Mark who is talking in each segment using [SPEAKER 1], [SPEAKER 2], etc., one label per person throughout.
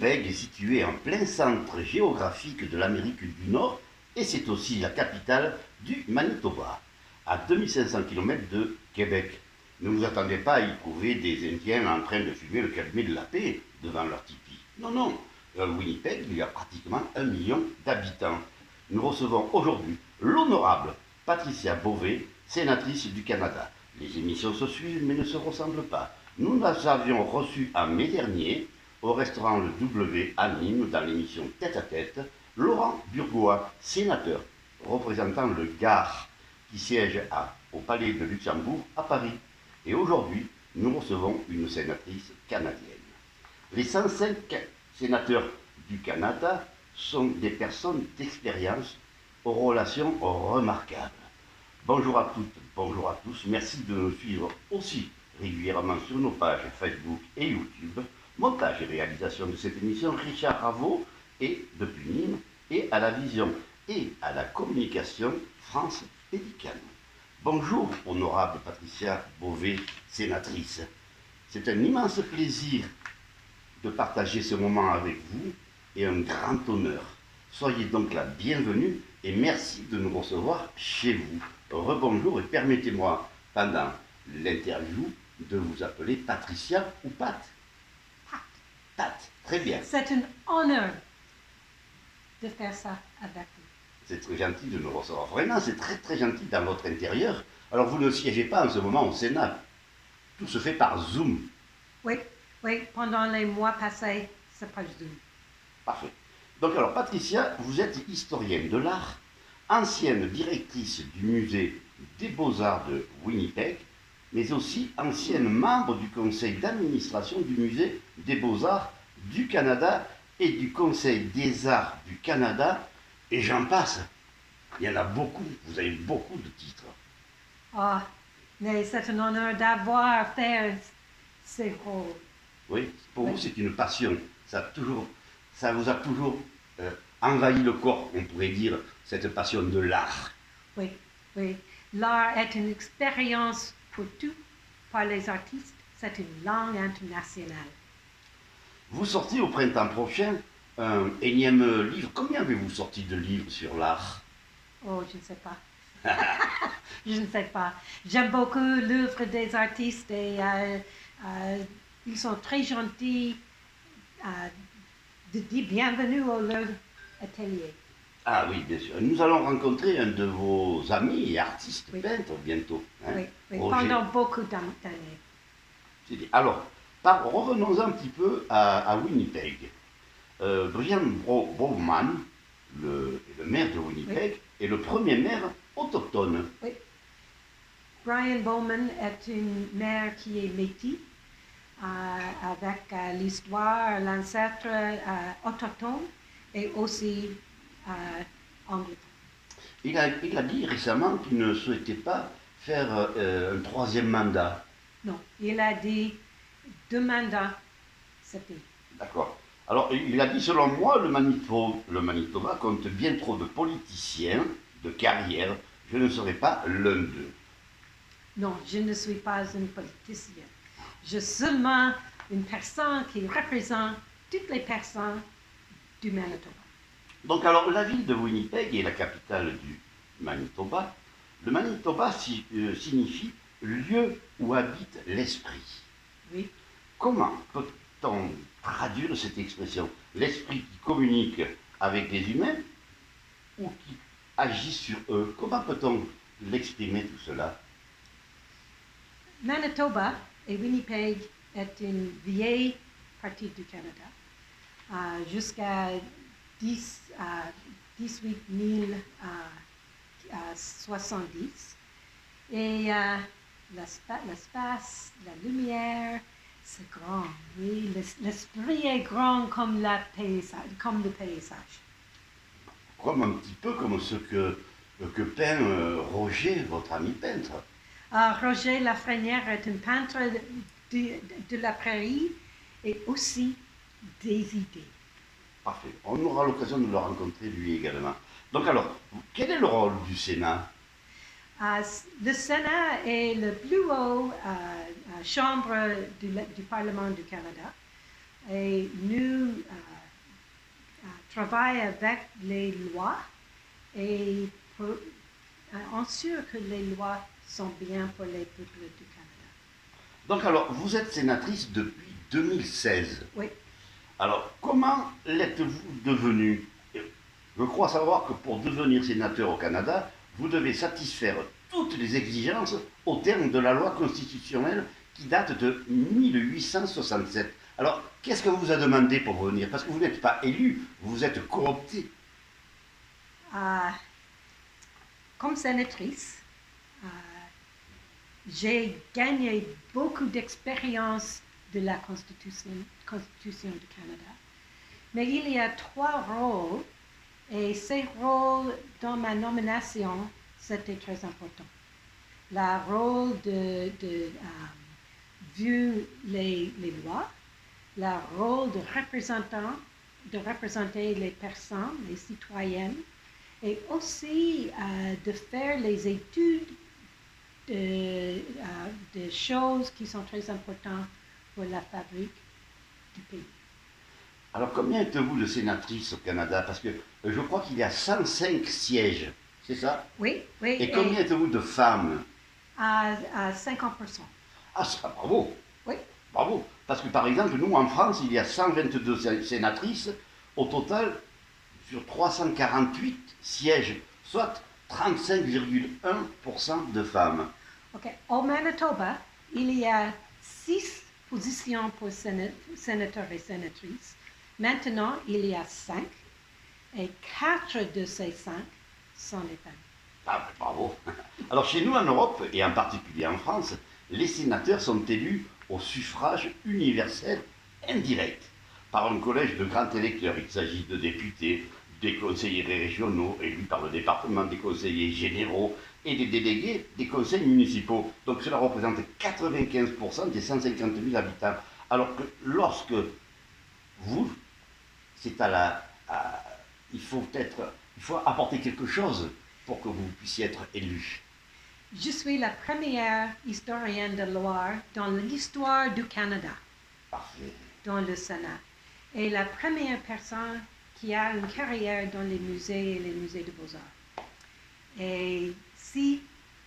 [SPEAKER 1] Winnipeg est situé en plein centre géographique de l'Amérique du Nord et c'est aussi la capitale du Manitoba, à 2500 km de Québec. Ne vous attendez pas à y trouver des Indiens en train de fumer le calumet de la paix devant leur tipi. Non, non, à Winnipeg, il y a pratiquement 1 million d'habitants. Nous recevons aujourd'hui l'honorable Patricia Beauvais, sénatrice du Canada. Les émissions se suivent mais ne se ressemblent pas. Nous nous avions reçu en mai dernier au restaurant Le W à Nîmes dans l'émission Tête à Tête Laurent Burgois, sénateur représentant le Gard qui siège au Palais de Luxembourg à Paris. Et aujourd'hui, nous recevons une sénatrice canadienne. Les 105 sénateurs du Canada sont des personnes d'expérience aux relations remarquables. Bonjour à toutes, bonjour à tous. Merci de nous suivre aussi régulièrement sur nos pages Facebook et YouTube. Montage et réalisation de cette émission, Richard Raveau et depuis Nîmes, et à la vision et à la communication, France Pélicane. Bonjour, honorable Patricia Beauvais, sénatrice. C'est un immense plaisir de partager ce moment avec vous et un grand honneur. Soyez donc la bienvenue et merci de nous recevoir chez vous. Rebonjour et permettez-moi, pendant l'interview, de vous appeler Patricia ou Pat. Pat, très bien.
[SPEAKER 2] C'est un honneur de faire ça avec vous.
[SPEAKER 1] C'est très gentil de nous recevoir. Vraiment, c'est très très gentil dans votre intérieur. Alors, vous ne siégez pas en ce moment au Sénat. Tout se fait par Zoom.
[SPEAKER 2] Oui, oui, pendant les mois passés, c'est par Zoom.
[SPEAKER 1] Parfait. Donc, alors, Patricia, vous êtes historienne de l'art, ancienne directrice du musée des Beaux-Arts de Winnipeg, mais aussi ancienne membre du conseil d'administration du musée des Beaux-Arts du Canada et du conseil des arts du Canada, et j'en passe. Il y en a beaucoup, vous avez beaucoup de titres.
[SPEAKER 2] Ah, mais c'est un honneur d'avoir fait ces rôles.
[SPEAKER 1] Oui, pour
[SPEAKER 2] Oui.
[SPEAKER 1] vous c'est une passion, ça vous a toujours envahi le corps, on pourrait dire, cette passion de l'art.
[SPEAKER 2] Oui, oui. L'art est une expérience pour tous, par les artistes. C'est une langue internationale.
[SPEAKER 1] Vous sortez au printemps prochain un énième livre. Combien avez-vous sorti de livres sur l'art?
[SPEAKER 2] Oh, je ne sais pas. Je ne sais pas. J'aime beaucoup l'œuvre des artistes et ils sont très gentils de dire bienvenue à leur atelier.
[SPEAKER 1] Ah oui, bien sûr. Nous allons rencontrer un de vos amis et artistes
[SPEAKER 2] Oui.
[SPEAKER 1] peintres bientôt. Hein,
[SPEAKER 2] Oui, oui,
[SPEAKER 1] Roger.
[SPEAKER 2] pendant beaucoup d'années.
[SPEAKER 1] Alors, revenons un petit peu à Winnipeg. Brian Bowman, le maire de Winnipeg, est le premier maire autochtone.
[SPEAKER 2] Oui. Brian Bowman est une mère qui est métis, avec l'histoire, l'ancêtre autochtone et aussi anglophone.
[SPEAKER 1] Il a dit récemment qu'il ne souhaitait pas faire un troisième mandat.
[SPEAKER 2] Non, il a dit 2 mandats, c'est fini.
[SPEAKER 1] D'accord. Alors, il a dit, selon moi, le Manitoba compte bien trop de politiciens, de carrière. Je ne serai pas l'un d'eux.
[SPEAKER 2] Non, je ne suis pas une politicienne. Je suis seulement une personne qui représente toutes les personnes du Manitoba.
[SPEAKER 1] Donc, alors, la ville de Winnipeg est la capitale du Manitoba. Le Manitoba signifie lieu où habite l'esprit.
[SPEAKER 2] Oui.
[SPEAKER 1] Comment peut-on traduire cette expression? L'esprit qui communique avec des humains ou qui agit sur eux? Comment peut-on l'exprimer tout cela?
[SPEAKER 2] Manitoba et Winnipeg est une vieille partie du Canada, jusqu'à 18 070. Et l'espace, la lumière, c'est grand. Oui, l'esprit est grand comme le paysage.
[SPEAKER 1] Comme un petit peu comme ce que peint Roger, votre ami peintre.
[SPEAKER 2] Roger Lafrenière est un peintre de la prairie et aussi des idées.
[SPEAKER 1] Parfait. On aura l'occasion de le rencontrer lui également. Donc alors, quel est le rôle du Sénat?
[SPEAKER 2] Le Sénat est le plus haut chambre du Parlement du Canada et nous travaille avec les lois et ensure que les lois sont bien pour les peuples du Canada.
[SPEAKER 1] Donc alors, vous êtes sénatrice depuis 2016.
[SPEAKER 2] Oui.
[SPEAKER 1] Alors, comment l'êtes-vous devenue? Je crois savoir que pour devenir sénateur au Canada, vous devez satisfaire toutes les exigences au terme de la loi constitutionnelle qui date de 1867. Alors, qu'est-ce que vous a demandé pour venir? Parce que vous n'êtes pas élu, vous êtes coopté.
[SPEAKER 2] Comme sénatrice, j'ai gagné beaucoup d'expérience de la Constitution du Canada. Mais il y a 3 rôles, et ces rôles dans ma nomination, c'était très important. Le rôle de vu les lois, le rôle de représenter les personnes, les citoyennes, et aussi de faire les études de choses qui sont très importantes pour la fabrique du pays.
[SPEAKER 1] Alors, combien êtes-vous de sénatrices au Canada? Parce que je crois qu'il y a 105 sièges, c'est ça?
[SPEAKER 2] Oui, oui.
[SPEAKER 1] Et combien êtes-vous de femmes?
[SPEAKER 2] À 50%.
[SPEAKER 1] Ah, ça, bravo!
[SPEAKER 2] Oui.
[SPEAKER 1] Bravo! Parce que par exemple, nous en France, il y a 122 sénatrices, au total, sur 348 sièges, soit 35,1% de femmes.
[SPEAKER 2] OK. Au Manitoba, il y a 6 positions pour sénateurs et sénatrices. Maintenant, il y a 5, et 4 de ces 5 sont les femmes.
[SPEAKER 1] Ah, bravo! Alors chez nous en Europe, et en particulier en France, les sénateurs sont élus au suffrage universel indirect par un collège de grands électeurs. Il s'agit de députés, des conseillers régionaux élus par le département, des conseillers généraux et des délégués des conseils municipaux. Donc cela représente 95% des 150 000 habitants. Alors que lorsque vous, c'est il faut apporter quelque chose pour que vous puissiez être élu.
[SPEAKER 2] Je suis la première historienne de Loire dans l'histoire du Canada.
[SPEAKER 1] Parfait.
[SPEAKER 2] Dans le Sénat. Et la première personne qui a une carrière dans les musées et les musées de beaux-arts. Et si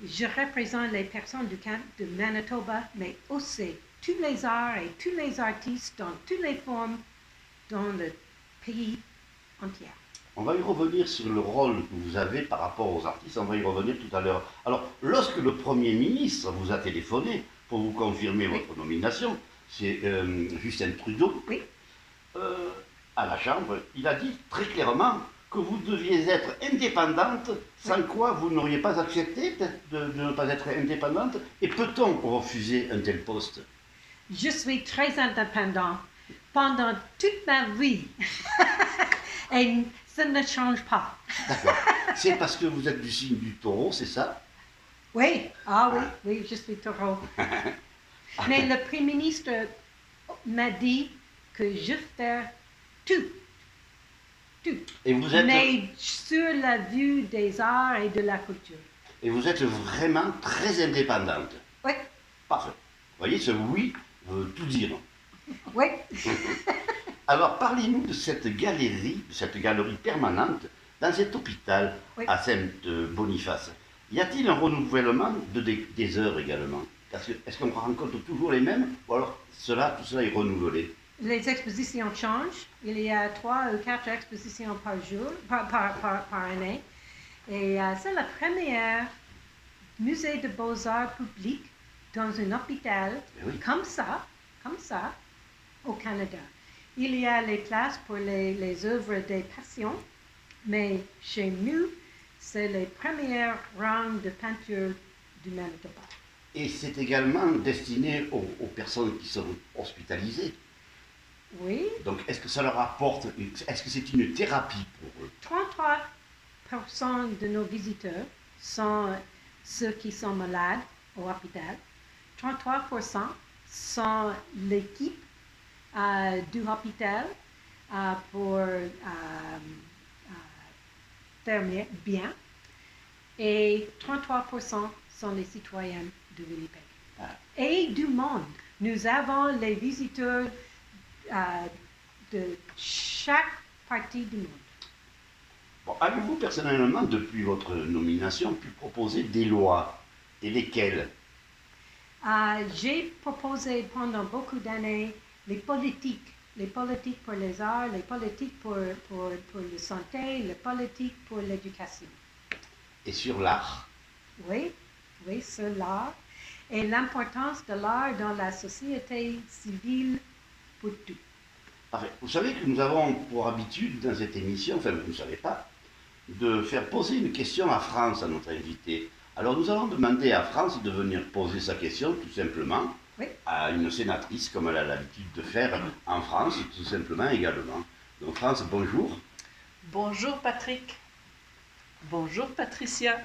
[SPEAKER 2] je représente les personnes de Manitoba, mais aussi tous les arts et tous les artistes dans toutes les formes dans le pays entier.
[SPEAKER 1] On va y revenir sur le rôle que vous avez par rapport aux artistes, on va y revenir tout à l'heure. Alors, lorsque le Premier ministre vous a téléphoné pour vous confirmer votre nomination, c'est Justin Trudeau, à la Chambre, il a dit très clairement que vous deviez être indépendante, sans quoi vous n'auriez pas accepté de ne pas être indépendante. Et peut-on refuser un tel poste?
[SPEAKER 2] Je suis très indépendante pendant toute ma vie. Et ça ne change pas.
[SPEAKER 1] D'accord. C'est parce que vous êtes du signe du taureau, c'est ça?
[SPEAKER 2] Oui, oui, je suis taureau. Mais le Premier ministre m'a dit que je fais tout.
[SPEAKER 1] Et vous êtes...
[SPEAKER 2] Mais sur la vue des arts et de la culture.
[SPEAKER 1] Et vous êtes vraiment très indépendante.
[SPEAKER 2] Oui.
[SPEAKER 1] Parfait. Vous voyez, ce oui veut tout dire.
[SPEAKER 2] Oui.
[SPEAKER 1] Alors, parlez-nous de cette galerie permanente dans cet hôpital à Saint-Boniface. Y a-t-il un renouvellement des heures également? Est-ce qu'on rencontre toujours les mêmes ou alors tout cela est renouvelé?
[SPEAKER 2] Les expositions changent. Il y a 3 ou 4 expositions par jour, par année. Et c'est la première musée de beaux-arts public dans un hôpital comme ça, au Canada. Il y a les places pour les œuvres des patients, mais chez nous, c'est les premiers rangs de peinture du Manitoba.
[SPEAKER 1] Et c'est également destiné aux personnes qui sont hospitalisées.
[SPEAKER 2] Oui.
[SPEAKER 1] Donc, est-ce que ça leur apporte, est-ce que c'est une thérapie pour eux?
[SPEAKER 2] 33% de nos visiteurs sont ceux qui sont malades au hôpital. 33% sont l'équipe du hôpital pour faire bien. Et 33% sont les citoyens de Winnipeg. Et du monde. Nous avons les visiteurs de chaque parties du monde.
[SPEAKER 1] Bon, avez-vous personnellement, depuis votre nomination, pu proposer des lois? Et lesquelles?
[SPEAKER 2] J'ai proposé pendant beaucoup d'années les politiques pour les arts, les politiques pour la santé, les politiques pour l'éducation.
[SPEAKER 1] Et sur l'art?
[SPEAKER 2] Oui, oui, sur l'art et l'importance de l'art dans la société civile pour tout.
[SPEAKER 1] Parfait. Vous savez que nous avons pour habitude dans cette émission, enfin vous ne savez pas, de faire poser une question à France, à notre invité. Alors nous allons demander à France de venir poser sa question tout simplement
[SPEAKER 2] Oui.
[SPEAKER 1] à une sénatrice comme elle a l'habitude de faire en France, tout simplement également. Donc France, bonjour.
[SPEAKER 3] Bonjour Patrick. Bonjour Patricia.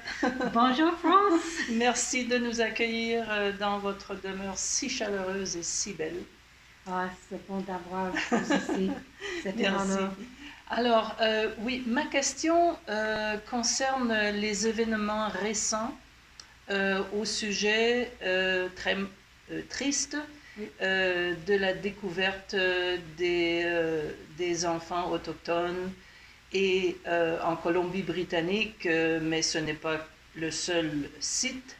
[SPEAKER 2] Bonjour France.
[SPEAKER 3] Merci de nous accueillir dans votre demeure si chaleureuse et si belle.
[SPEAKER 2] C'est bon d'avoir vous ici. C'est un honneur.
[SPEAKER 3] Alors, oui, ma question concerne les événements récents au sujet très triste
[SPEAKER 2] Oui.
[SPEAKER 3] de la découverte des enfants autochtones et en Colombie-Britannique, mais ce n'est pas le seul site.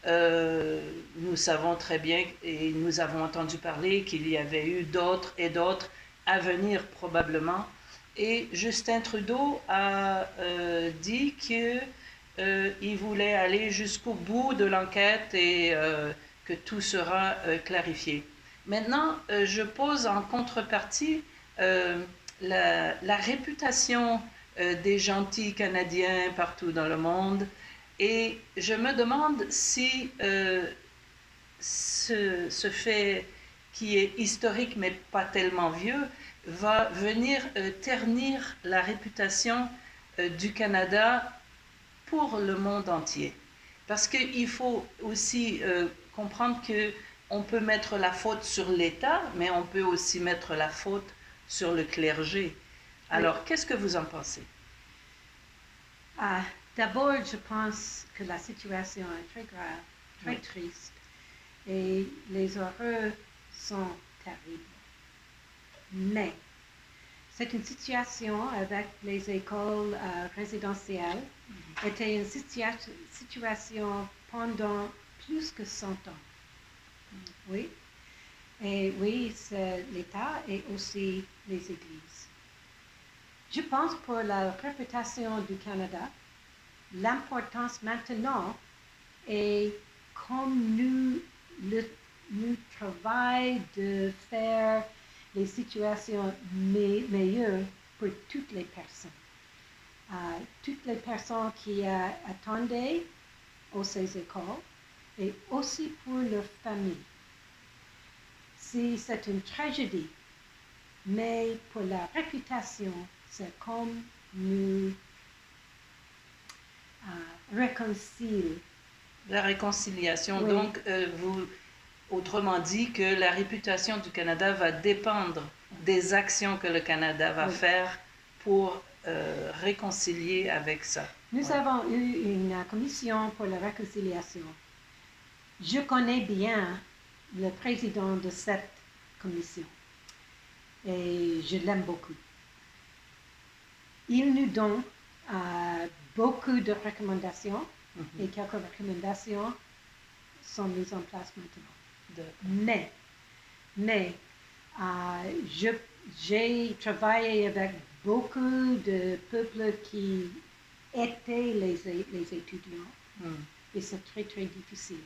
[SPEAKER 3] Nous savons très bien et nous avons entendu parler qu'il y avait eu d'autres et d'autres à venir probablement. Et Justin Trudeau a dit qu'il voulait aller jusqu'au bout de l'enquête et que tout sera clarifié. Maintenant, je pose en contrepartie la réputation des gentils Canadiens partout dans le monde. Et je me demande si ce fait qui est historique mais pas tellement vieux va venir ternir la réputation du Canada pour le monde entier. Parce qu'il faut aussi comprendre qu'on peut mettre la faute sur l'État, mais on peut aussi mettre la faute sur le clergé. Alors, oui. Qu'est-ce que vous en pensez?
[SPEAKER 2] D'abord, je pense que la situation est très grave, très triste, et les horreurs sont terribles. Mais c'est une situation avec les écoles résidentielles, était une situation pendant plus que 100 ans. Oui. Et oui, c'est l'État et aussi les églises. Je pense pour la réputation du Canada, l'importance maintenant est comme nous travaillons de faire les situations meilleures pour toutes les personnes. Toutes les personnes qui attendaient aux ces écoles et aussi pour leur famille. Si c'est une tragédie, mais pour la réputation, c'est comme nous réconcilier.
[SPEAKER 3] La réconciliation.
[SPEAKER 2] Oui.
[SPEAKER 3] Donc, autrement dit, que la réputation du Canada va dépendre des actions que le Canada va faire pour réconcilier avec ça.
[SPEAKER 2] Nous avons eu une commission pour la réconciliation. Je connais bien le président de cette commission et je l'aime beaucoup. Il nous donne beaucoup de recommandations et quelques recommandations sont mises en place maintenant. Mais j'ai travaillé avec beaucoup de peuples qui étaient les étudiants et c'est très très difficile.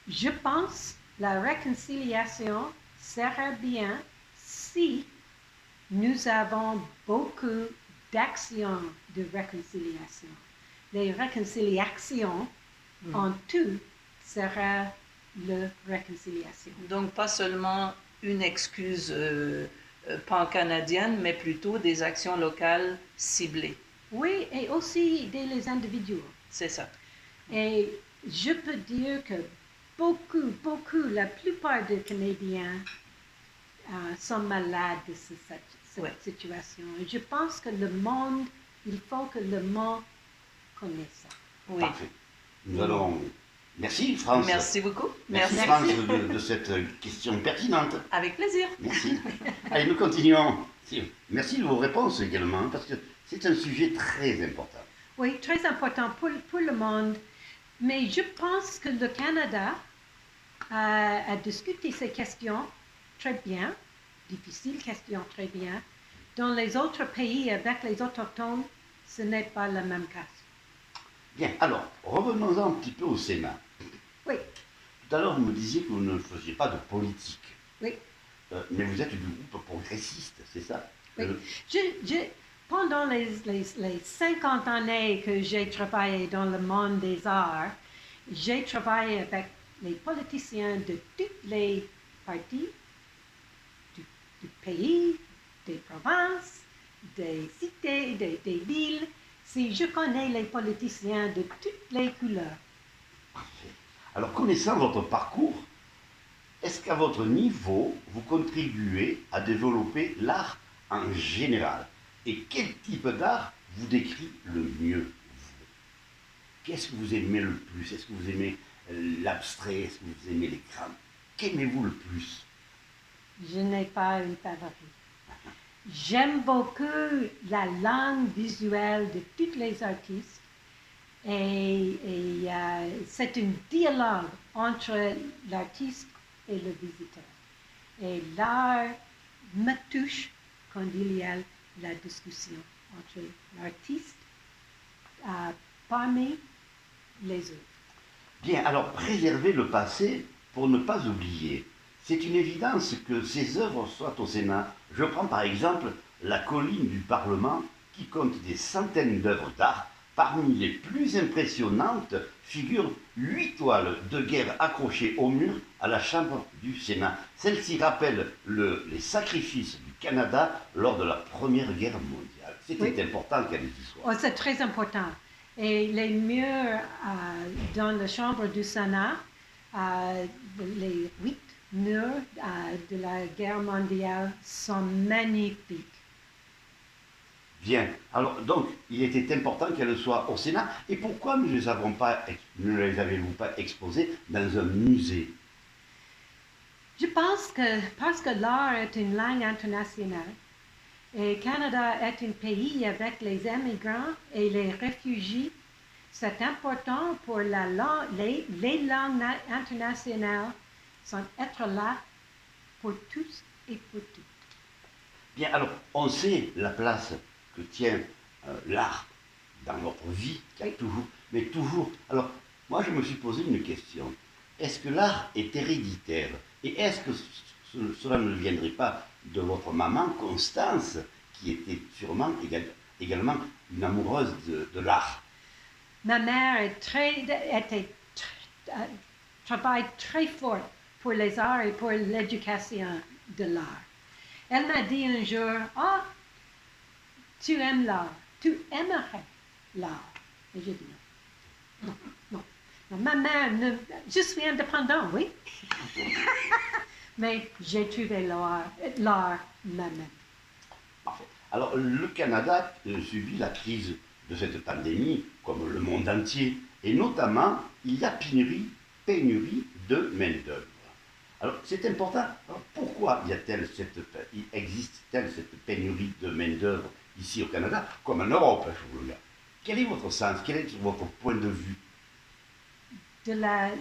[SPEAKER 2] Je pense que la réconciliation serait bien si nous avons beaucoup d'actions de réconciliation. Les réconciliations en tout sera la réconciliation.
[SPEAKER 3] Donc pas seulement une excuse pan-canadienne, mais plutôt des actions locales ciblées.
[SPEAKER 2] Oui, et aussi les individus.
[SPEAKER 3] C'est ça.
[SPEAKER 2] Et je peux dire que la plupart des Canadiens sont malades de cette situation. Et je pense que il faut que le monde connaisse ça.
[SPEAKER 1] Oui. Parfait. Nous allons Merci France.
[SPEAKER 3] Merci beaucoup.
[SPEAKER 1] Merci France de cette question pertinente.
[SPEAKER 3] Avec plaisir.
[SPEAKER 1] Merci. Allez, nous continuons. Merci de vos réponses également, parce que c'est un sujet très important.
[SPEAKER 2] Oui, très important pour le monde. Mais je pense que le Canada a discuté ces questions très bien, difficiles questions très bien. Dans les autres pays avec les autochtones, ce n'est pas le même cas.
[SPEAKER 1] Bien, alors, revenons-en un petit peu au Sénat.
[SPEAKER 2] Oui.
[SPEAKER 1] Tout à l'heure, vous me disiez que vous ne faisiez pas de politique.
[SPEAKER 2] Oui.
[SPEAKER 1] Mais vous êtes du groupe progressiste, c'est ça?
[SPEAKER 2] Oui. Pendant les 50 années que j'ai travaillé dans le monde des arts, j'ai travaillé avec les politiciens de tous les partis du pays, des provinces, des cités, des villes. Si je connais les politiciens de toutes les couleurs.
[SPEAKER 1] Parfait. Alors, connaissant votre parcours, est-ce qu'à votre niveau, vous contribuez à développer l'art en général? Et quel type d'art vous décrit le mieux, vous? Qu'est-ce que vous aimez le plus? Est-ce que vous aimez l'abstrait? Est-ce que vous aimez l'écran? Qu'aimez-vous le plus?
[SPEAKER 2] Je n'ai pas une favorite. J'aime beaucoup la langue visuelle de tous les artistes et c'est un dialogue entre l'artiste et le visiteur. Et l'art me touche quand il y a la discussion entre l'artiste parmi les autres.
[SPEAKER 1] Bien, alors préserver le passé pour ne pas oublier. C'est une évidence que ces œuvres soient au Sénat. Je prends par exemple la colline du Parlement qui compte des centaines d'œuvres d'art. Parmi les plus impressionnantes figurent 8 toiles de guerre accrochées au mur à la Chambre du Sénat. Celles-ci rappellent les sacrifices du Canada lors de la Première Guerre mondiale. C'était important qu'elles y soient.
[SPEAKER 2] Oh, c'est très important. Et les murs dans la Chambre du Sénat, les 8 murs de la guerre mondiale sont magnifiques.
[SPEAKER 1] Bien. Alors, donc, il était important qu'elles soient au Sénat. Et pourquoi ne les avez-vous pas exposées dans un musée?
[SPEAKER 2] Je pense que parce que l'art est une langue internationale et le Canada est un pays avec les immigrants et les réfugiés, c'est important pour les langues internationales sont être là pour tous et pour toutes.
[SPEAKER 1] Bien, alors, on sait la place que tient l'art dans notre vie, mais toujours. Alors, moi, je me suis posé une question. Est-ce que l'art est héréditaire? Et est-ce que cela ne viendrait pas de votre maman, Constance, qui était sûrement également une amoureuse de l'art?
[SPEAKER 2] Ma mère travaille très fort pour les arts et pour l'éducation de l'art. Elle m'a dit un jour, tu aimes l'art, tu aimerais l'art. Et j'ai dit non. Non. Ma mère, je suis indépendant, oui. Mais j'ai trouvé l'art moi-même.
[SPEAKER 1] Parfait. Alors, le Canada subit la crise de cette pandémie, comme le monde entier, et notamment, il y a pénurie de main-d'œuvre. Alors, c'est important. Alors, pourquoi existe-t-elle cette pénurie de main-d'œuvre ici au Canada, comme en Europe, je vous le dis? Quel est votre sens? Quel est votre point de vue
[SPEAKER 2] De
[SPEAKER 1] la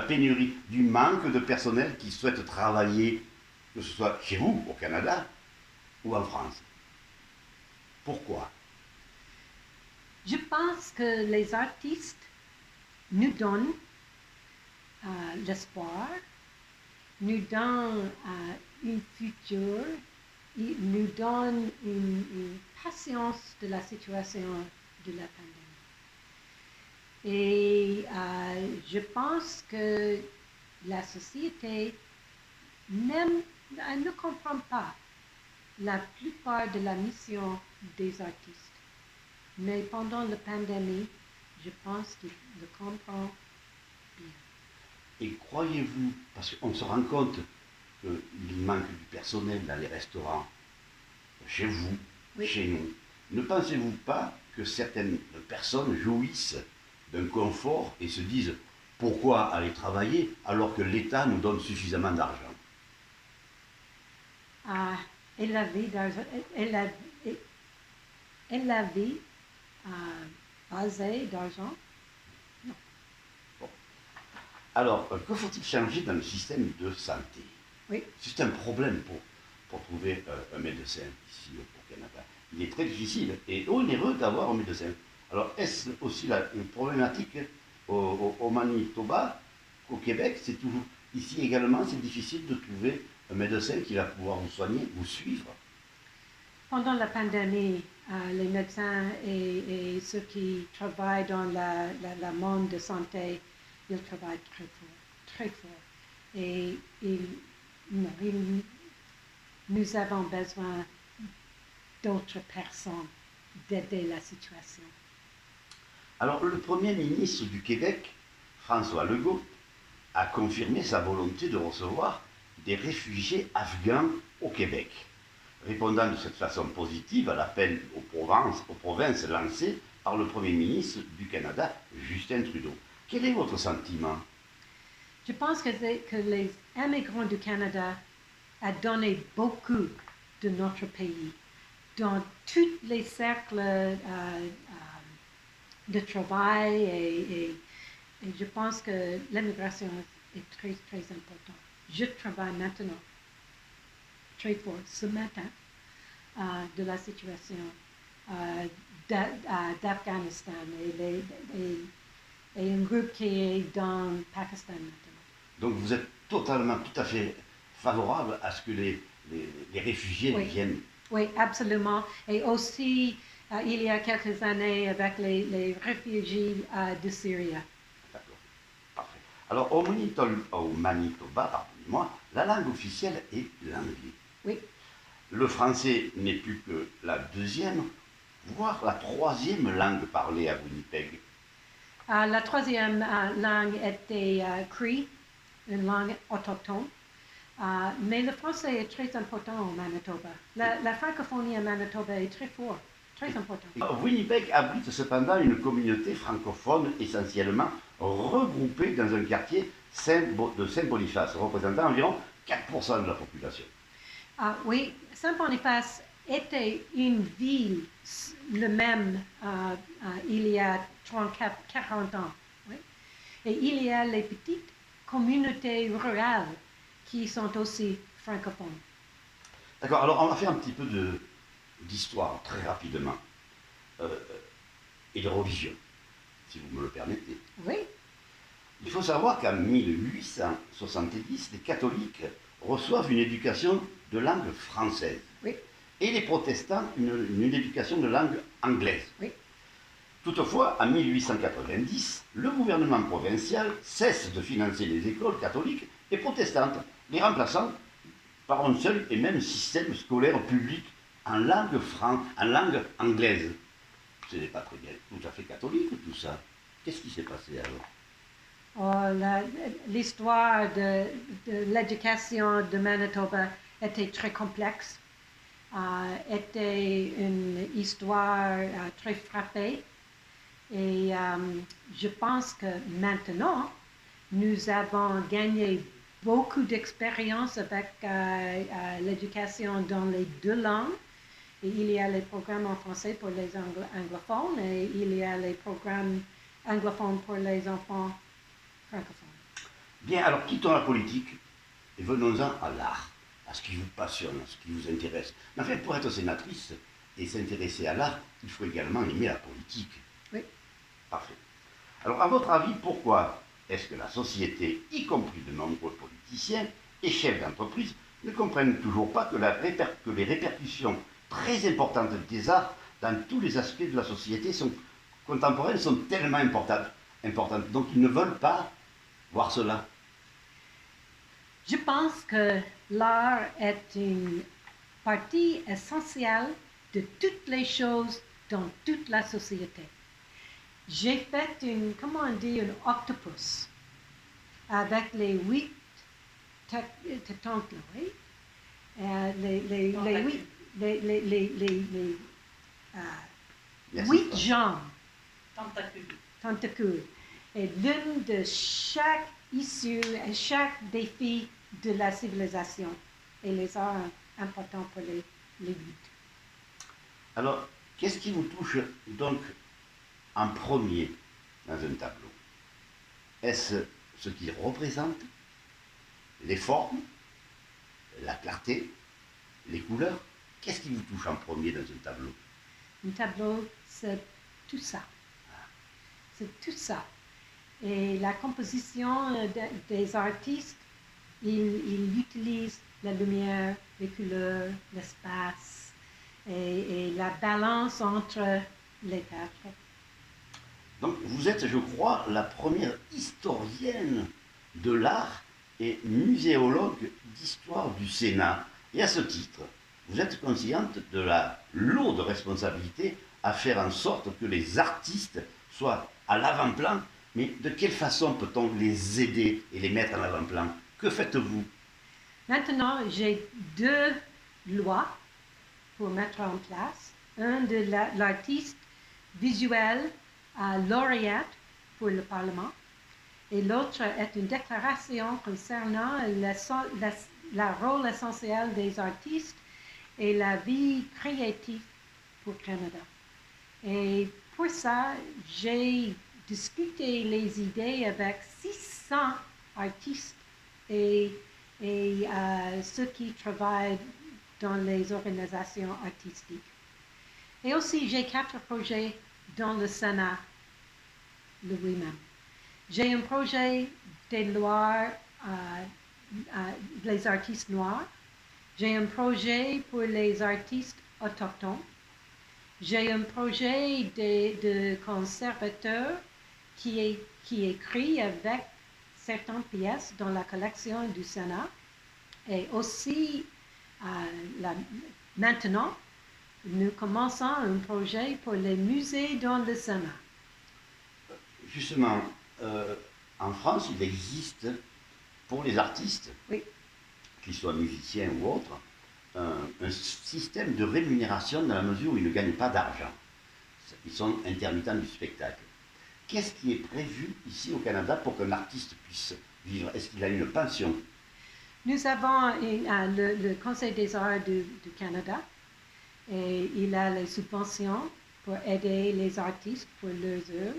[SPEAKER 1] pénurie, du manque de personnel qui souhaite travailler, que ce soit chez vous, au Canada, ou en France? Pourquoi?
[SPEAKER 2] Je pense que les artistes nous donnent l'espoir, nous donnent un futur, nous donnent une patience de la situation de la pandémie. Et je pense que la société ne comprend pas la plupart de la mission des artistes. Mais pendant la pandémie, je pense qu'ils le comprennent bien.
[SPEAKER 1] Et croyez-vous, parce qu'on se rend compte qu'il manque du personnel dans les restaurants, chez vous,
[SPEAKER 2] Oui.
[SPEAKER 1] chez nous, ne pensez-vous pas que certaines personnes jouissent d'un confort et se disent « Pourquoi aller travailler alors que l'État nous donne suffisamment d'argent?
[SPEAKER 2] Elle avait d'argent, elle avait assez d'argent.
[SPEAKER 1] Alors, que faut-il changer dans le système de santé?
[SPEAKER 2] Oui.
[SPEAKER 1] C'est un problème pour trouver un médecin ici au Canada. Il est très difficile et onéreux d'avoir un médecin. Alors, est-ce aussi une problématique au Manitoba, au Québec? C'est toujours ici également, c'est difficile de trouver un médecin qui va pouvoir vous soigner, vous suivre.
[SPEAKER 2] Pendant la pandémie, les médecins et ceux qui travaillent dans le monde de santé, ils travaillent très fort, très fort. Et nous avons besoin d'autres personnes d'aider la situation.
[SPEAKER 1] Alors, le Premier ministre du Québec, François Legault, a confirmé sa volonté de recevoir des réfugiés afghans au Québec, répondant de cette façon positive à l'appel aux provinces lancé par le Premier ministre du Canada, Justin Trudeau. Quel est votre sentiment?
[SPEAKER 2] Je pense que les immigrants du Canada ont donné beaucoup de notre pays dans tous les cercles de travail et je pense que l'immigration est très, très importante. Je travaille maintenant très fort ce matin de la situation d'Afghanistan et un groupe qui est dans le Pakistan maintenant.
[SPEAKER 1] Donc vous êtes totalement, tout à fait favorable à ce que les réfugiés viennent?
[SPEAKER 2] Oui, absolument. Et aussi, il y a quelques années avec les réfugiés de Syrie.
[SPEAKER 1] D'accord, parfait. Alors au Manitoba, pardonnez-moi, la langue officielle est l'anglais.
[SPEAKER 2] Oui.
[SPEAKER 1] Le français n'est plus que la deuxième, voire la troisième langue parlée à Winnipeg.
[SPEAKER 2] La troisième langue était Cree, une langue autochtone. Mais le français est très important au Manitoba. La francophonie au Manitoba est très forte, très importante.
[SPEAKER 1] Winnipeg abrite cependant une communauté francophone essentiellement regroupée dans un quartier de Saint-Boniface, représentant environ 4% de la population.
[SPEAKER 2] Oui, Saint-Boniface était une ville, le même il y a 40 ans. Oui. Et il y a les petites communautés rurales qui sont aussi francophones.
[SPEAKER 1] D'accord, alors on va faire un petit peu d'histoire très rapidement et de religion, si vous me le permettez.
[SPEAKER 2] Oui.
[SPEAKER 1] Il faut savoir qu'en 1870, les catholiques reçoivent une éducation de langue française.
[SPEAKER 2] Oui.
[SPEAKER 1] Et les protestants une éducation de langue anglaise.
[SPEAKER 2] Oui.
[SPEAKER 1] Toutefois, en 1890, le gouvernement provincial cesse de financer les écoles catholiques et protestantes, les remplaçant par un seul et même système scolaire public en langue anglaise. Ce n'est pas très bien, tout à fait catholique tout ça. Qu'est-ce qui s'est passé alors?
[SPEAKER 2] L'histoire de l'éducation de Manitoba était très complexe, était une histoire très frappée. Et je pense que maintenant, nous avons gagné beaucoup d'expérience avec l'éducation dans les deux langues. Et il y a les programmes en français pour les anglophones et il y a les programmes anglophones pour les enfants francophones.
[SPEAKER 1] Bien, alors quittons la politique et venons-en à l'art, à ce qui vous passionne, à ce qui vous intéresse. Mais enfin, pour être sénatrice et s'intéresser à l'art, il faut également aimer la politique.
[SPEAKER 2] Oui.
[SPEAKER 1] Parfait. Alors, à votre avis, pourquoi est-ce que la société, y compris de nombreux politiciens et chefs d'entreprise, ne comprennent toujours pas que les répercussions très importantes des arts dans tous les aspects de la société contemporaine sont tellement importantes, donc ils ne veulent pas voir cela?
[SPEAKER 2] Je pense que l'art est une partie essentielle de toutes les choses dans toute la société. J'ai fait comment on dit, un octopus avec les 8 tentacules, oui? Les 8 jambes.
[SPEAKER 3] Tentacules.
[SPEAKER 2] Tentacules. est l'une de chaque issue et chaque défi de la civilisation. Et les arts sont importants pour les luttes.
[SPEAKER 1] Alors, qu'est-ce qui vous touche donc en premier dans un tableau? Est-ce ce qu'il représente, les formes, la clarté, les couleurs? Qu'est-ce qui vous touche en premier dans un tableau?
[SPEAKER 2] Un tableau, c'est tout ça. C'est tout ça. Et la composition des artistes, ils utilisent la lumière, les couleurs, l'espace et la balance entre les tableaux.
[SPEAKER 1] Donc, vous êtes, je crois, la première historienne de l'art et muséologue d'histoire du Sénat. Et à ce titre, vous êtes consciente de la lourde responsabilité à faire en sorte que les artistes soient à l'avant-plan, mais de quelle façon peut-on les aider et les mettre en avant-plan? Que faites-vous?
[SPEAKER 2] Maintenant, j'ai 2 lois pour mettre en place. Un de l'artiste visuel lauréate pour le Parlement et l'autre est une déclaration concernant le rôle essentiel des artistes et la vie créative pour le Canada. Et pour ça, j'ai discuté les idées avec 600 artistes et ceux qui travaillent dans les organisations artistiques. Et aussi, j'ai 4 projets dans le Sénat lui-même. J'ai un projet des lois les artistes noirs. J'ai un projet pour les artistes autochtones. J'ai un projet de conservateur qui écrit avec certaines pièces dans la collection du Sénat. Et aussi, maintenant, nous commençons un projet pour les musées dans le Sénat.
[SPEAKER 1] Justement, en France, il existe pour les artistes,
[SPEAKER 2] Oui.
[SPEAKER 1] qu'ils soient musiciens ou autres, un système de rémunération dans la mesure où ils ne gagnent pas d'argent. Ils sont intermittents du spectacle. Qu'est-ce qui est prévu ici au Canada pour qu'un artiste puisse vivre? Est-ce qu'il a une pension?
[SPEAKER 2] Nous avons le Conseil des arts du Canada et il a les subventions pour aider les artistes pour leurs œuvres.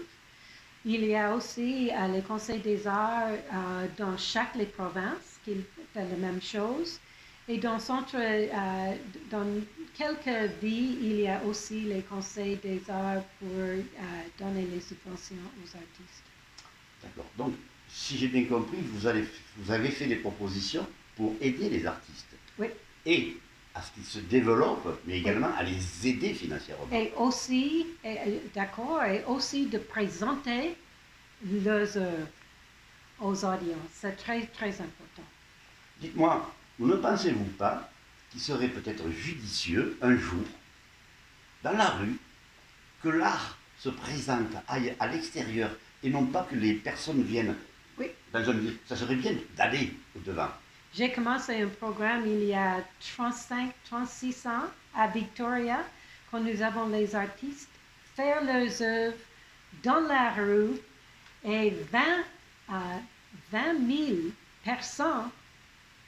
[SPEAKER 2] Il y a aussi le Conseil des arts dans chaque les provinces qui fait la même chose. Et dans quelques villes, il y a aussi les conseils des arts pour donner les subventions aux artistes.
[SPEAKER 1] D'accord. Donc, si j'ai bien compris, vous avez fait des propositions pour aider les artistes.
[SPEAKER 2] Oui.
[SPEAKER 1] Et à ce qu'ils se développent, mais également à les aider financièrement.
[SPEAKER 2] Et aussi, d'accord, et aussi de présenter leurs œuvres aux audiences. C'est très, très important.
[SPEAKER 1] Dites-moi, ne pensez-vous pas qu'il serait peut-être judicieux, un jour, dans la rue, que l'art se présente, aille à l'extérieur, et non pas que les personnes viennent dans un lieu? Ça serait bien d'aller au-devant.
[SPEAKER 2] J'ai commencé un programme il y a 36 ans à Victoria, quand nous avons les artistes faire leurs œuvres dans la rue et 20 000 personnes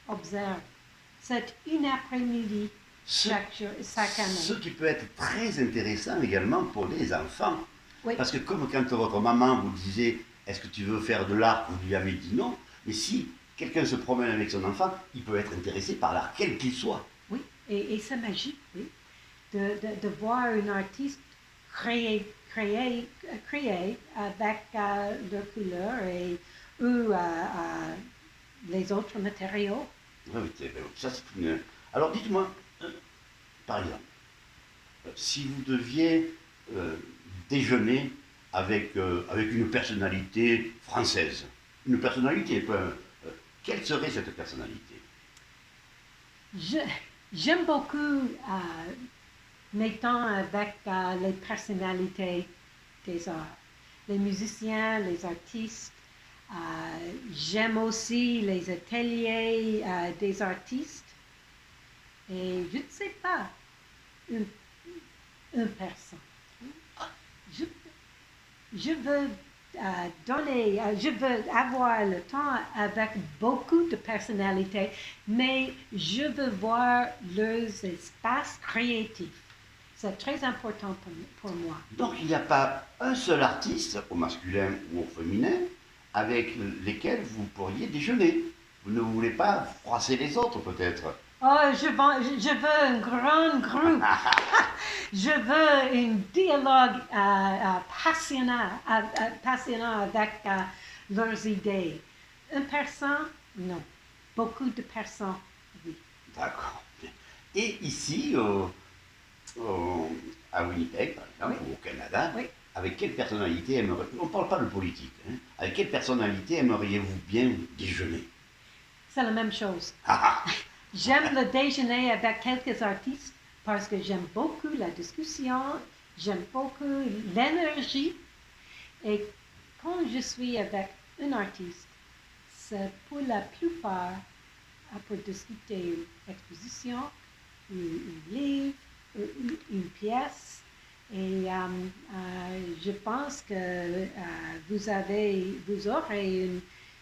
[SPEAKER 2] observent. C'est une après-midi chaque année.
[SPEAKER 1] Ce qui peut être très intéressant également pour les enfants.
[SPEAKER 2] Oui.
[SPEAKER 1] Parce que comme quand votre maman vous disait « Est-ce que tu veux faire de l'art ?» vous lui avez dit non. Mais si quelqu'un se promène avec son enfant, il peut être intéressé par l'art, quel qu'il soit.
[SPEAKER 2] Oui, et c'est magique, oui, de voir un artiste créer avec leurs couleurs et les autres matériaux.
[SPEAKER 1] Oui, ça c'est une... Alors dites-moi, par exemple, si vous deviez déjeuner avec une personnalité française, une personnalité, quelle serait cette personnalité?
[SPEAKER 2] J'aime beaucoup mes temps avec les personnalités des arts, les musiciens, les artistes. J'aime aussi les ateliers des artistes. Et je ne sais pas, une personne. Je veux je veux avoir le temps avec beaucoup de personnalités, mais je veux voir leurs espaces créatifs. C'est très important pour moi.
[SPEAKER 1] Donc il n'y a pas un seul artiste, au masculin ou au féminin, avec lesquels vous pourriez déjeuner. Vous ne voulez pas froisser les autres peut-être.
[SPEAKER 2] Oh, je veux un grand groupe. Je veux un dialogue passionnant avec leurs idées. Une personne, non. Beaucoup de personnes, oui.
[SPEAKER 1] D'accord. Et ici, à Winnipeg, par exemple,
[SPEAKER 2] Oui.
[SPEAKER 1] ou au Canada,
[SPEAKER 2] Oui.
[SPEAKER 1] avec quelle personnalité aimeriez-vous, on ne parle pas de politique, hein, avec quelle personnalité aimeriez-vous bien déjeuner?
[SPEAKER 2] C'est la même chose.
[SPEAKER 1] Ah, ah.
[SPEAKER 2] J'aime le déjeuner avec quelques artistes parce que j'aime beaucoup la discussion, j'aime beaucoup l'énergie. Et quand je suis avec un artiste, c'est pour la plupart pour discuter une exposition, un livre, une pièce. Et je pense que vous aurez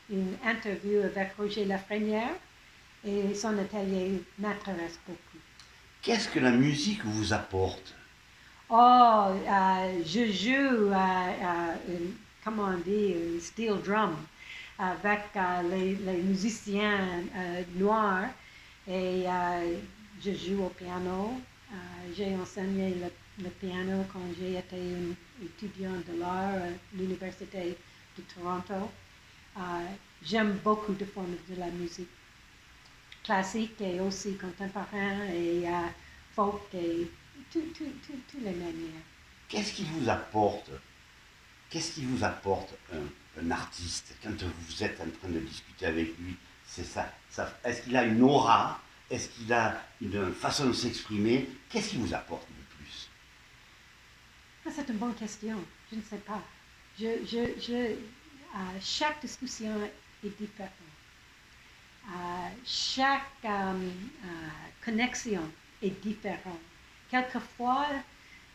[SPEAKER 2] une interview avec Roger Lafrenière. Et son atelier m'intéresse beaucoup.
[SPEAKER 1] Qu'est-ce que la musique vous apporte?
[SPEAKER 2] Oh, je joue, comment on dit, un steel drum avec les musiciens noirs et je joue au piano. J'ai enseigné le piano quand j'ai été une étudiante de l'art à l'Université de Toronto. J'aime beaucoup de formes de la musique. Classique et aussi contemporain et folk et toutes les manières.
[SPEAKER 1] Qu'est-ce qui vous apporte un artiste quand vous êtes en train de discuter avec lui? C'est ça. Est-ce qu'il a une aura? Est-ce qu'il a une façon de s'exprimer? Qu'est-ce qui vous apporte le plus?
[SPEAKER 2] C'est une bonne question. Je ne sais pas. Chaque discussion est différente. Chaque connexion est différente. Quelquefois,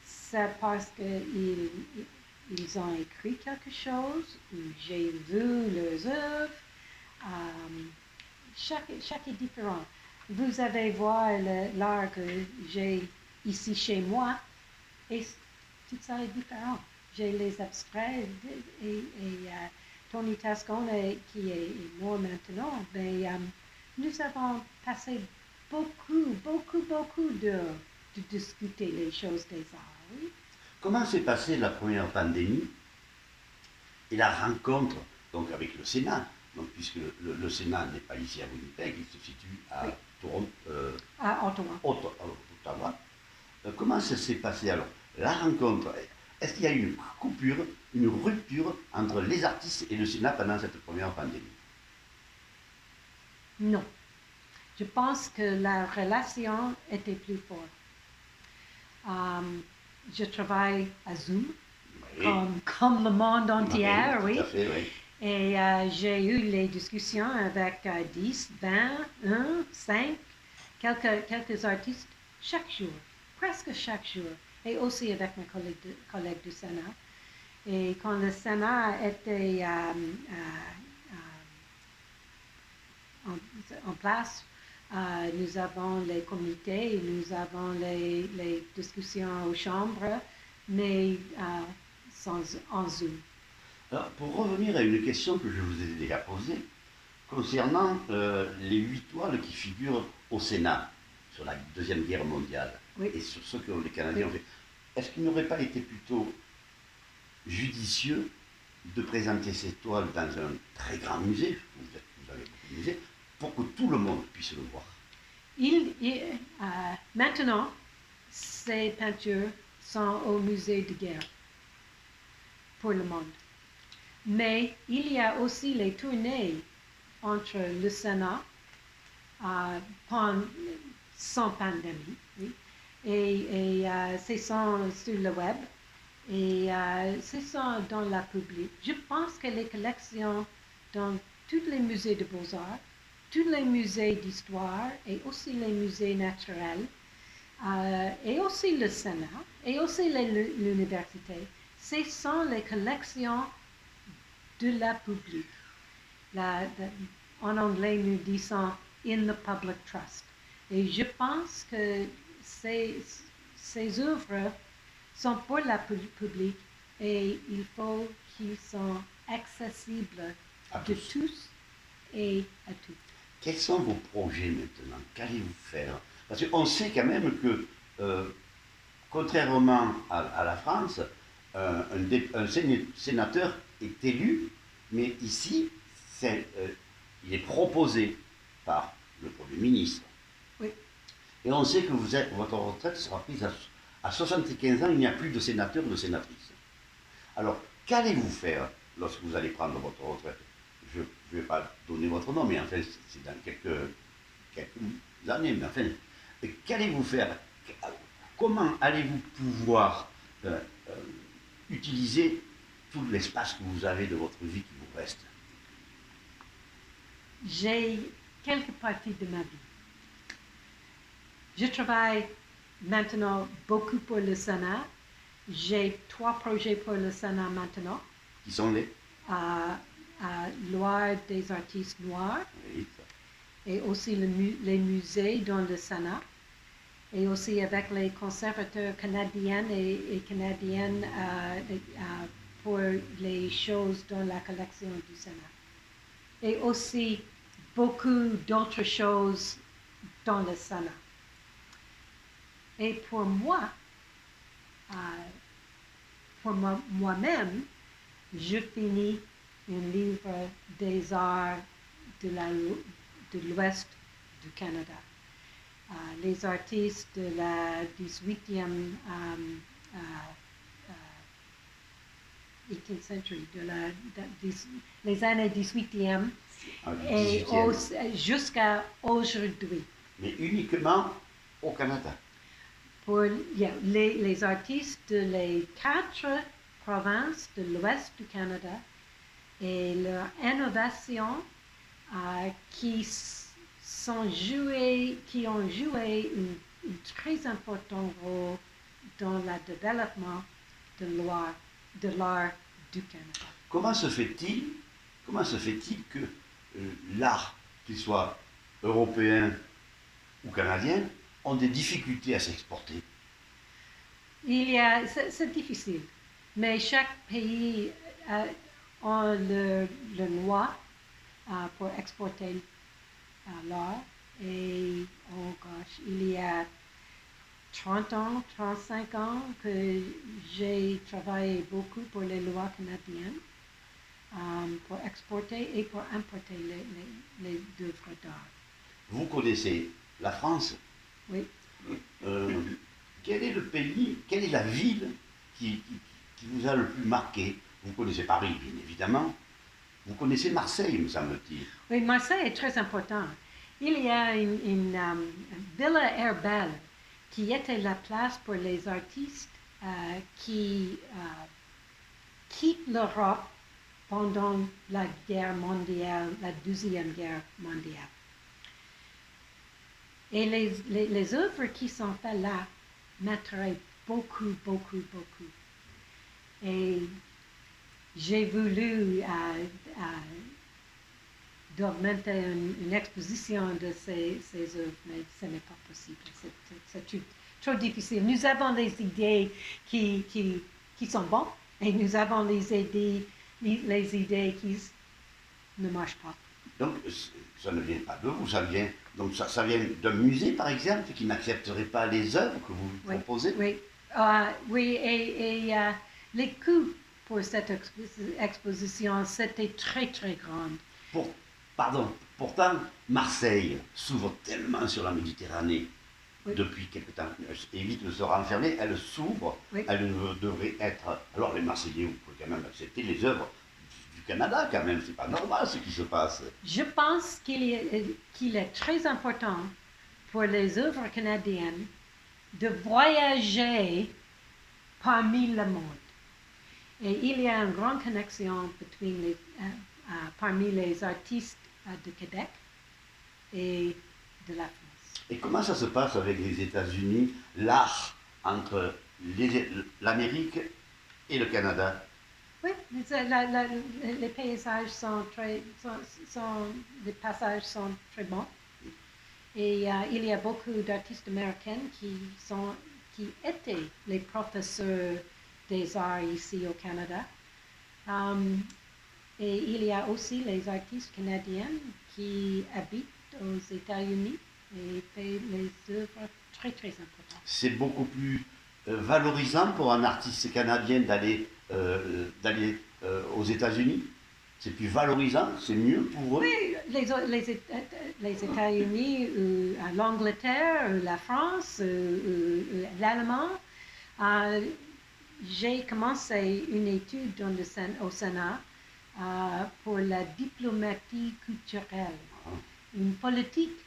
[SPEAKER 2] c'est parce qu'ils ont écrit quelque chose, ou j'ai vu leurs œuvres. Chaque est différent. Vous allez voir l'art que j'ai ici chez moi, et tout ça est différent. J'ai les abstraits et Tony Tascone, qui est mort maintenant, mais nous avons passé beaucoup de discuter les choses des arts. Oui.
[SPEAKER 1] Comment s'est passée la première pandémie et la rencontre donc, avec le Sénat? Donc, puisque le Sénat n'est pas ici à Winnipeg, il se situe à
[SPEAKER 2] Oui.
[SPEAKER 1] Toronto,
[SPEAKER 2] À Ottawa.
[SPEAKER 1] Ottawa. Comment ça s'est passé alors? La rencontre, est-ce qu'il y a eu une coupure, une rupture entre les artistes et le Sénat pendant cette première pandémie?
[SPEAKER 2] Non. Je pense que la relation était plus forte. Je travaille à Zoom,
[SPEAKER 1] Oui.
[SPEAKER 2] comme le monde entier, oui.
[SPEAKER 1] Tout à fait, oui.
[SPEAKER 2] Et j'ai eu les discussions avec 10, 20, 1, 5, quelques artistes chaque jour, presque chaque jour, et aussi avec mes collègues du Sénat. Et quand le Sénat était en place, nous avons les comités, nous avons les discussions aux chambres, mais en Zoom.
[SPEAKER 1] Alors, pour revenir à une question que je vous ai déjà posée, concernant les 8 toiles qui figurent au Sénat sur la Deuxième Guerre mondiale,
[SPEAKER 2] Oui.
[SPEAKER 1] et sur ce que les Canadiens ont fait, est-ce qu'il n'aurait pas été plutôt judicieux de présenter ces toiles dans un très grand musée, vous avez beaucoup de musées, pour que tout le monde puisse le voir?
[SPEAKER 2] Maintenant, ces peintures sont au musée de guerre pour le monde. Mais il y a aussi les tournées entre le Sénat sans pandémie, oui, et ce sont sur le web et ce sont dans la public. Je pense que les collections dans tous les musées de beaux-arts, tous les musées d'histoire et aussi les musées naturels et aussi le Sénat et aussi l'université, ce sont les collections de la public. En anglais, nous disons in the public trust. Et je pense que ces œuvres sont pour la public et il faut qu'ils soient accessibles
[SPEAKER 1] À
[SPEAKER 2] de
[SPEAKER 1] tous.
[SPEAKER 2] tous et à toutes.
[SPEAKER 1] Quels sont vos projets maintenant? Qu'allez-vous faire? Parce qu'on sait quand même que, contrairement à la France, un sénateur est élu, mais ici, il est proposé par le Premier ministre.
[SPEAKER 2] Oui.
[SPEAKER 1] Et on sait que votre retraite sera prise à 75 ans, il n'y a plus de sénateurs ou de sénatrices. Alors, qu'allez-vous faire lorsque vous allez prendre votre retraite? Je ne vais pas donner votre nom, mais enfin, c'est dans quelques années. Mais enfin, qu'allez-vous faire? Comment allez-vous pouvoir utiliser tout l'espace que vous avez de votre vie qui vous reste?
[SPEAKER 2] J'ai quelques parties de ma vie. Je travaille maintenant beaucoup pour le Sénat. J'ai 3 projets pour le Sénat maintenant.
[SPEAKER 1] Qui sont les?
[SPEAKER 2] Loi des artistes noirs
[SPEAKER 1] Oui,
[SPEAKER 2] et aussi les musées dans le Sénat et aussi avec les conservateurs canadiens et canadiennes pour les choses dans la collection du Sénat. Et aussi beaucoup d'autres choses dans le Sénat. Et pour moi, moi-même, je finis un livre des arts de l'Ouest du Canada. Les artistes de la 18e 18th century, les années 18e et
[SPEAKER 1] 18e.
[SPEAKER 2] jusqu'à aujourd'hui.
[SPEAKER 1] Mais uniquement au Canada.
[SPEAKER 2] Pour les artistes de les 4 provinces de l'Ouest du Canada et leur innovation qui ont joué un très important rôle dans le développement de l'art du Canada.
[SPEAKER 1] Comment se fait-il que l'art, qu'il soit européen ou canadien, ont des difficultés à s'exporter?
[SPEAKER 2] C'est difficile, mais chaque pays a le loi pour exporter l'art. Et oh gosh, il y a 30 ans, 35 ans que j'ai travaillé beaucoup pour les lois canadiennes pour exporter et pour importer les œuvres d'art.
[SPEAKER 1] Vous connaissez la France?
[SPEAKER 2] Oui.
[SPEAKER 1] Quel est le pays, quelle est la ville qui vous a le plus marqué? Vous connaissez Paris, bien évidemment. Vous connaissez Marseille, me semble-t-il.
[SPEAKER 2] Oui, Marseille est très important. Il y a une Villa Herbel qui était la place pour les artistes qui quittent l'Europe pendant la guerre mondiale, la Deuxième Guerre mondiale. Et les œuvres qui sont faites là m'attirent beaucoup, beaucoup, beaucoup. Et j'ai voulu d'augmenter une exposition de ces œuvres, mais ce n'est pas possible. C'est trop difficile. Nous avons des idées qui sont bonnes et nous avons les idées qui ne marchent pas.
[SPEAKER 1] Donc, ça ne vient pas de vous, ça vient d'un musée, par exemple, qui n'accepterait pas les œuvres que vous proposez?
[SPEAKER 2] Oui, et les coûts pour cette exposition, c'était très, très grand.
[SPEAKER 1] Pourtant, Marseille s'ouvre tellement sur la Méditerranée depuis quelque temps. Évite de se renfermer, elle s'ouvre, elle devrait être... Alors les Marseillais, vous pouvez quand même accepter les œuvres du Canada quand même, c'est pas normal ce qui se passe.
[SPEAKER 2] Je pense qu'il est très important pour les œuvres canadiennes de voyager parmi le monde. Et il y a une grande connexion parmi les artistes de Québec et de la France.
[SPEAKER 1] Et comment ça se passe avec les États-Unis, l'art entre l'Amérique et le Canada?
[SPEAKER 2] Oui, les paysages les passages sont très bons. Et il y a beaucoup d'artistes américains qui étaient les professeurs des arts ici au Canada. Et il y a aussi les artistes canadiens qui habitent aux États-Unis et font les œuvres très, très importantes.
[SPEAKER 1] C'est beaucoup plus valorisant pour un artiste canadien d'aller aux États-Unis. C'est plus valorisant, c'est mieux pour eux.
[SPEAKER 2] Oui, les États-Unis, l'Angleterre, la France, l'Allemand. J'ai commencé une étude au Sénat pour la diplomatie culturelle, une politique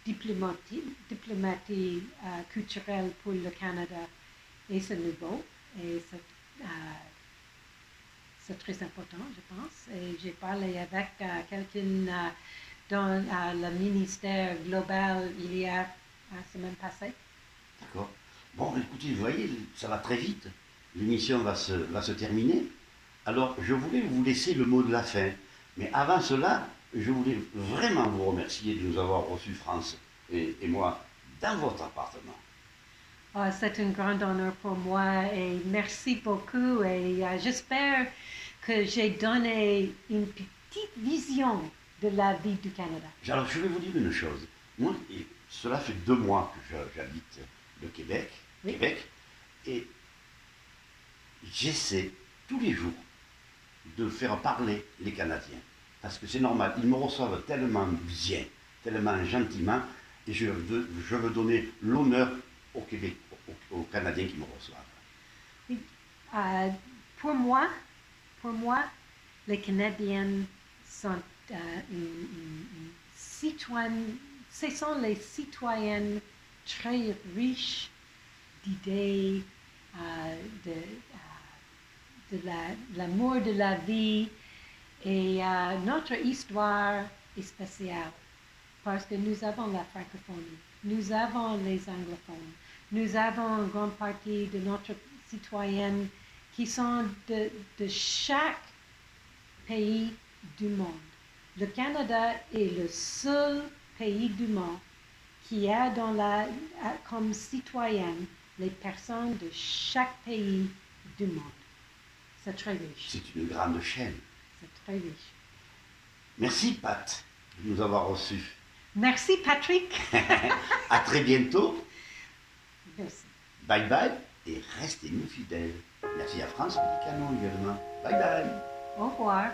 [SPEAKER 2] diplomatie culturelle pour le Canada. Et c'est nouveau, et c'est très important, je pense. Et j'ai parlé avec quelqu'un dans le ministère global il y a la semaine passée.
[SPEAKER 1] D'accord. Bon, écoutez, vous voyez, ça va très vite. L'émission va se terminer. Alors, je voulais vous laisser le mot de la fin. Mais avant cela, je voulais vraiment vous remercier de nous avoir reçus, France et moi, dans votre appartement.
[SPEAKER 2] C'est un grand honneur pour moi et merci beaucoup. Et j'espère que j'ai donné une petite vision de la vie du Canada.
[SPEAKER 1] Alors, je vais vous dire une chose. Moi, cela fait 2 mois que j'habite le Québec,
[SPEAKER 2] Oui.
[SPEAKER 1] Et j'essaie tous les jours de faire parler les Canadiens. Parce que c'est normal, ils me reçoivent tellement bien, tellement gentiment, et je veux donner l'honneur au Québec, aux Canadiens qui me reçoivent.
[SPEAKER 2] Pour moi, les Canadiens sont ce sont les citoyens très riches d'idées, de l'amour de la vie, et notre histoire est spéciale parce que nous avons la francophonie, nous avons les anglophones, nous avons une grande partie de notre citoyens qui sont de chaque pays du monde. Le Canada est le seul pays du monde qui a comme citoyens les personnes de chaque pays du monde. C'est très riche.
[SPEAKER 1] C'est une grande chaîne.
[SPEAKER 2] C'est très riche.
[SPEAKER 1] Merci Pat de nous avoir reçus.
[SPEAKER 2] Merci Patrick.
[SPEAKER 1] À très bientôt.
[SPEAKER 2] Merci.
[SPEAKER 1] Bye bye et restez-nous fidèles. Merci à France Médicament également. Bye bye.
[SPEAKER 2] Au revoir.